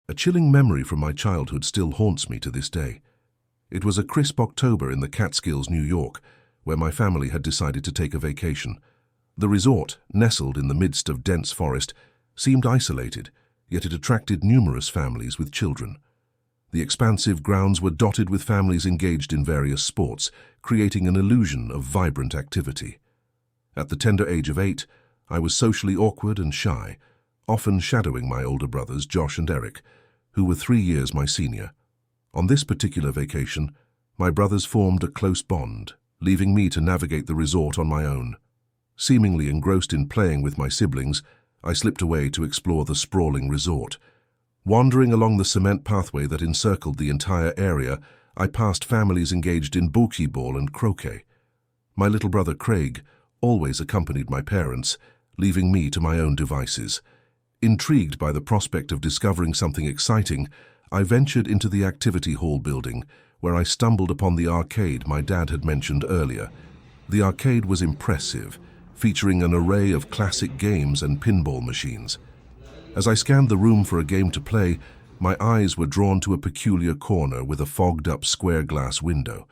A chilling memory from my childhood still haunts me to this day. It was a crisp October in the Catskills, New York, where my family had decided to take a vacation. The resort, nestled in the midst of dense forest, seemed isolated, yet it attracted numerous families with children. The expansive grounds were dotted with families engaged in various sports, creating an illusion of vibrant activity. At the tender age of 8, I was socially awkward and shy, often shadowing my older brothers, Josh and Eric, who were 3 years my senior. On this particular vacation, my brothers formed a close bond, leaving me to navigate the resort on my own. Seemingly engrossed in playing with my siblings, I slipped away to explore the sprawling resort. Wandering along the cement pathway that encircled the entire area, I passed families engaged in bocce-ball and croquet. My little brother Craig always accompanied my parents, leaving me to my own devices. Intrigued by the prospect of discovering something exciting, I ventured into the activity hall building, where I stumbled upon the arcade my dad had mentioned earlier. The arcade was impressive, featuring an array of classic games and pinball machines. As I scanned the room for a game to play, my eyes were drawn to a peculiar corner with a fogged-up square glass window.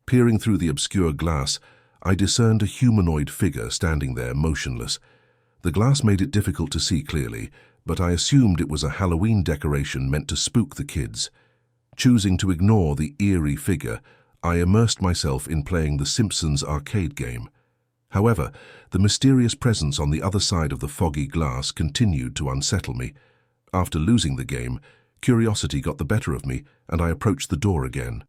Peering through the obscure glass, I discerned a humanoid figure standing there motionless. The glass made it difficult to see clearly, but I assumed it was a Halloween decoration meant to spook the kids. Choosing to ignore the eerie figure, I immersed myself in playing the Simpsons arcade game. However, the mysterious presence on the other side of the foggy glass continued to unsettle me. After losing the game, curiosity got the better of me, and I approached the door again.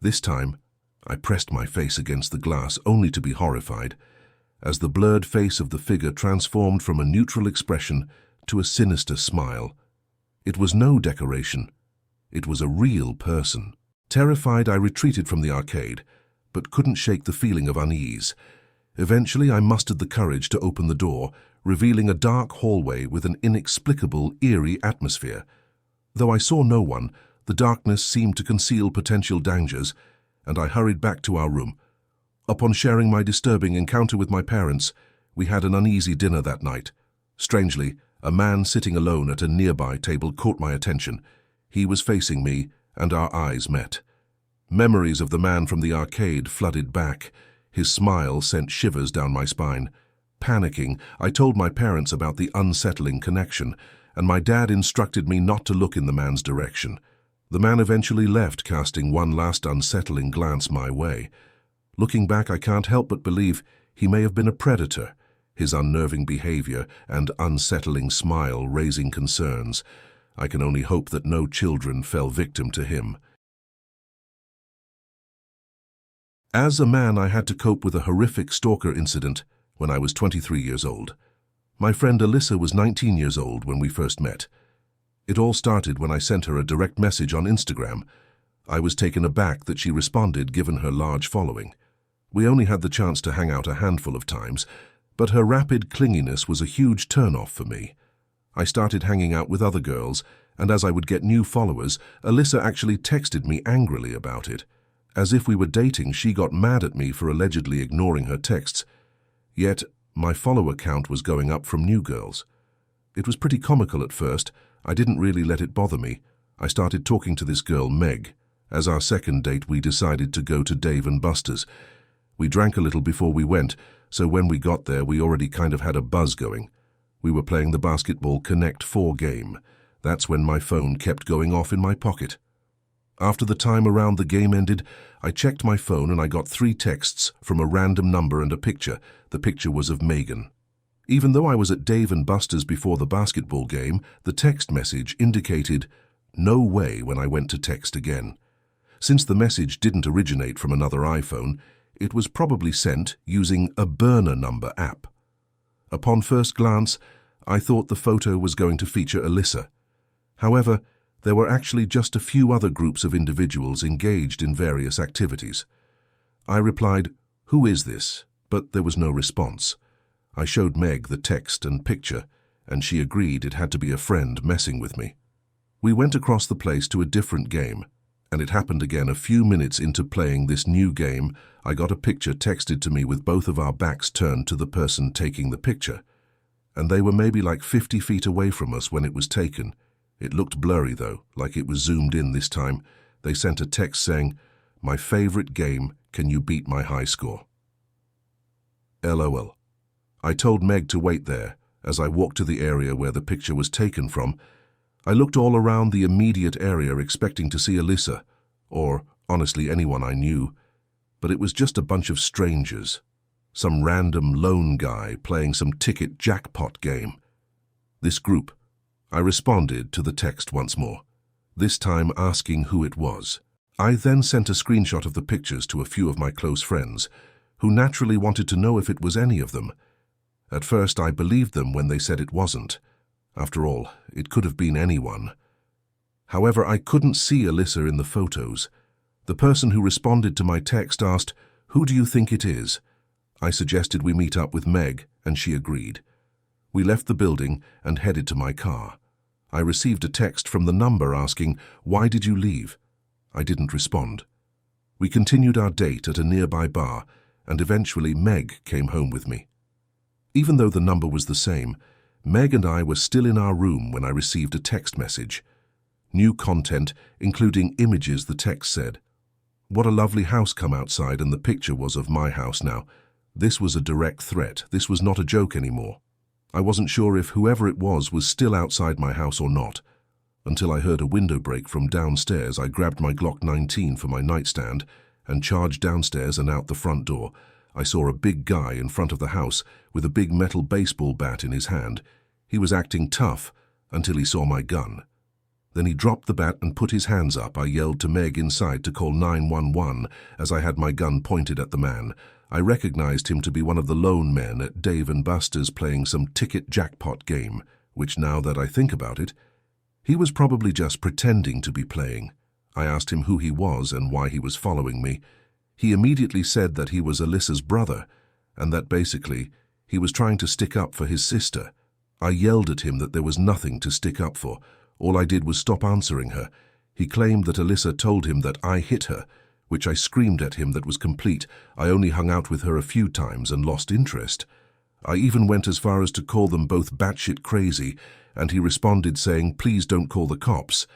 This time, I pressed my face against the glass only to be horrified, as the blurred face of the figure transformed from a neutral expression to a sinister smile. It was no decoration. It was a real person. Terrified, I retreated from the arcade, but couldn't shake the feeling of unease. Eventually, I mustered the courage to open the door, revealing a dark hallway with an inexplicable, eerie atmosphere. Though I saw no one, the darkness seemed to conceal potential dangers, and I hurried back to our room. Upon sharing my disturbing encounter with my parents, we had an uneasy dinner that night. Strangely, a man sitting alone at a nearby table caught my attention. He was facing me, and our eyes met. Memories of the man from the arcade flooded back. His smile sent shivers down my spine. Panicking, I told my parents about the unsettling connection, and my dad instructed me not to look in the man's direction. The man eventually left, casting one last unsettling glance my way. Looking back, I can't help but believe he may have been a predator, his unnerving behavior and unsettling smile raising concerns. I can only hope that no children fell victim to him. As a man, I had to cope with a horrific stalker incident when I was 23 years old. My friend Alyssa was 19 years old when we first met. It all started when I sent her a direct message on Instagram. I was taken aback that she responded given her large following. We only had the chance to hang out a handful of times, but her rapid clinginess was a huge turn-off for me. I started hanging out with other girls, and as I would get new followers, Alyssa actually texted me angrily about it. As if we were dating, she got mad at me for allegedly ignoring her texts. Yet, my follower count was going up from new girls. It was pretty comical at first. I didn't really let it bother me. I started talking to this girl, Meg. As our second date, we decided to go to Dave & Buster's. We drank a little before we went, so when we got there, we already kind of had a buzz going. We were playing the basketball Connect 4 game. That's when my phone kept going off in my pocket. After the time around the game ended, I checked my phone and I got 3 texts from a random number and a picture. The picture was of Megan. Even though I was at Dave & Buster's before the basketball game, the text message indicated no way when I went to text again. Since the message didn't originate from another iPhone, it was probably sent using a burner number app. Upon first glance, I thought the photo was going to feature Alyssa. However, there were actually just a few other groups of individuals engaged in various activities. I replied, "Who is this?" but there was no response. I showed Meg the text and picture, and she agreed it had to be a friend messing with me. We went across the place to a different game, and it happened again a few minutes into playing this new game. I got a picture texted to me with both of our backs turned to the person taking the picture, and they were maybe like 50 feet away from us when it was taken. It looked blurry though, like it was zoomed in this time. They sent a text saying, "My favorite game, can you beat my high score?" LOL. I told Meg to wait there. As I walked to the area where the picture was taken from, I looked all around the immediate area expecting to see Alyssa, or honestly anyone I knew, but it was just a bunch of strangers. Some random lone guy playing some ticket jackpot game. This group. I responded to the text once more, this time asking who it was. I then sent a screenshot of the pictures to a few of my close friends, who naturally wanted to know if it was any of them. At first I believed them when they said it wasn't. After all, it could have been anyone. However, I couldn't see Alyssa in the photos. The person who responded to my text asked, "Who do you think it is?" I suggested we meet up with Meg, and she agreed. We left the building and headed to my car. I received a text from the number asking, "Why did you leave?" I didn't respond. We continued our date at a nearby bar, and eventually Meg came home with me. Even though the number was the same, Meg and I were still in our room when I received a text message. New content, including images. The text said, "What a lovely house, come outside," and the picture was of my house now. This was a direct threat. This was not a joke anymore. I wasn't sure if whoever it was still outside my house or not. Until I heard a window break from downstairs, I grabbed my Glock 19 for my nightstand and charged downstairs and out the front door. I saw a big guy in front of the house with a big metal baseball bat in his hand. He was acting tough until he saw my gun. Then he dropped the bat and put his hands up. I yelled to Meg inside to call 911 as I had my gun pointed at the man. I recognized him to be one of the lone men at Dave & Buster's playing some ticket jackpot game, which now that I think about it, he was probably just pretending to be playing. I asked him who he was and why he was following me. He immediately said that he was Alyssa's brother, and that basically he was trying to stick up for his sister. I yelled at him that there was nothing to stick up for. All I did was stop answering her. He claimed that Alyssa told him that I hit her, which I screamed at him that was complete. I only hung out with her a few times and lost interest. I even went as far as to call them both batshit crazy, and he responded saying, "Please don't call the cops."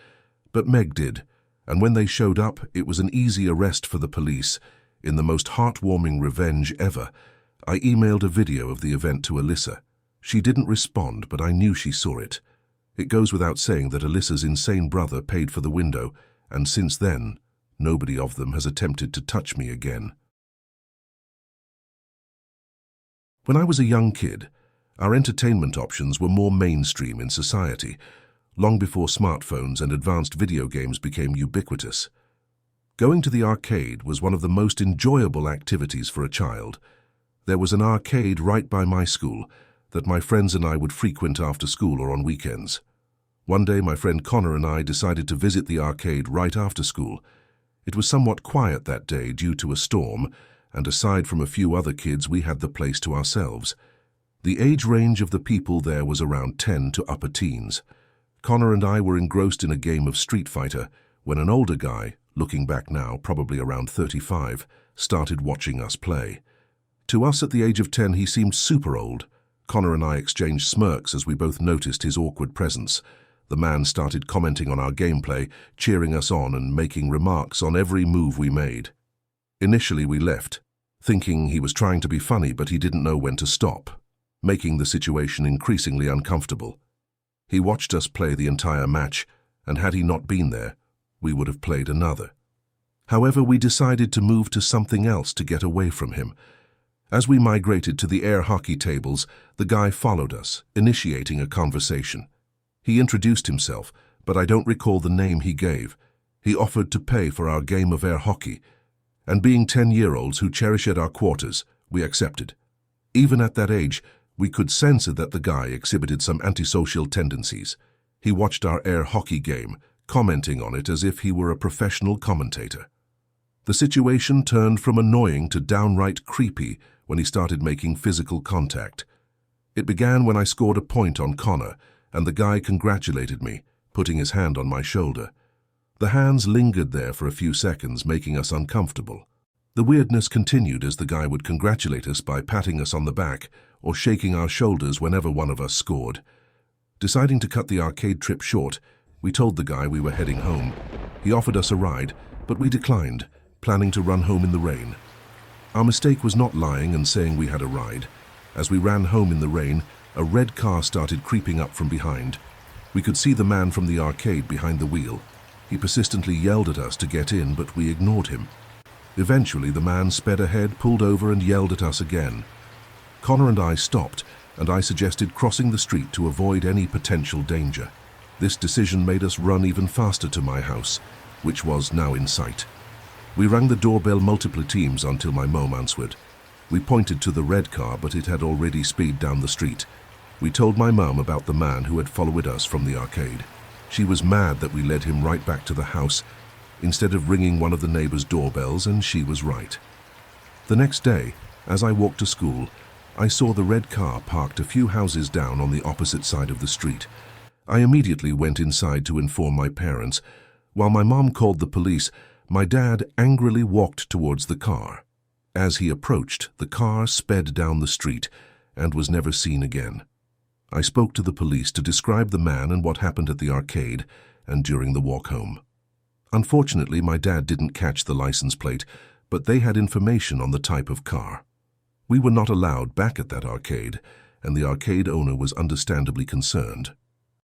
But Meg did, and when they showed up, it was an easy arrest for the police. In the most heartwarming revenge ever, I emailed a video of the event to Alyssa. She didn't respond, but I knew she saw it. It goes without saying that Alyssa's insane brother paid for the window, and since then, nobody of them has attempted to touch me again. When I was a young kid, our entertainment options were more mainstream in society, long before smartphones and advanced video games became ubiquitous. Going to the arcade was one of the most enjoyable activities for a child. There was an arcade right by my school that my friends and I would frequent after school or on weekends. One day my friend Connor and I decided to visit the arcade right after school. It was somewhat quiet that day due to a storm, and aside from a few other kids, we had the place to ourselves. The age range of the people there was around 10 to upper teens. Connor and I were engrossed in a game of Street Fighter when an older guy, looking back now, probably around 35, started watching us play. To us at the age of 10, he seemed super old. Connor and I exchanged smirks as we both noticed his awkward presence. The man started commenting on our gameplay, cheering us on and making remarks on every move we made. Initially we left, thinking he was trying to be funny, but he didn't know when to stop, making the situation increasingly uncomfortable. He watched us play the entire match, and had he not been there, we would have played another. However, we decided to move to something else to get away from him. As we migrated to the air hockey tables, the guy followed us, initiating a conversation. He introduced himself, but I don't recall the name he gave. He offered to pay for our game of air hockey, and being 10-year-olds who cherished our quarters, we accepted. Even at that age, we could sense that the guy exhibited some antisocial tendencies. He watched our air hockey game, commenting on it as if he were a professional commentator. The situation turned from annoying to downright creepy when he started making physical contact. It began when I scored a point on Connor, and the guy congratulated me, putting his hand on my shoulder. The hands lingered there for a few seconds, making us uncomfortable. The weirdness continued as the guy would congratulate us by patting us on the back or shaking our shoulders whenever one of us scored. Deciding to cut the arcade trip short, We told the guy we were heading home. He offered us a ride, but we declined, planning to run home in the rain. Our mistake was not lying and saying we had a ride. As we ran home in the rain, a red car started creeping up from behind. We could see the man from the arcade behind the wheel. He persistently yelled at us to get in, but we ignored him. Eventually, the man sped ahead, pulled over, and yelled at us again. Connor and I stopped, and I suggested crossing the street to avoid any potential danger. This decision made us run even faster to my house, which was now in sight. We rang the doorbell multiple times until my mom answered. We pointed to the red car, but it had already speeded down the street. We told my mom about the man who had followed us from the arcade. She was mad that we led him right back to the house, instead of ringing one of the neighbors' doorbells, and she was right. The next day, as I walked to school, I saw the red car parked a few houses down on the opposite side of the street. I immediately went inside to inform my parents. While my mom called the police, my dad angrily walked towards the car. As he approached, the car sped down the street and was never seen again. I spoke to the police to describe the man and what happened at the arcade and during the walk home. Unfortunately, my dad didn't catch the license plate, but they had information on the type of car. We were not allowed back at that arcade, and the arcade owner was understandably concerned.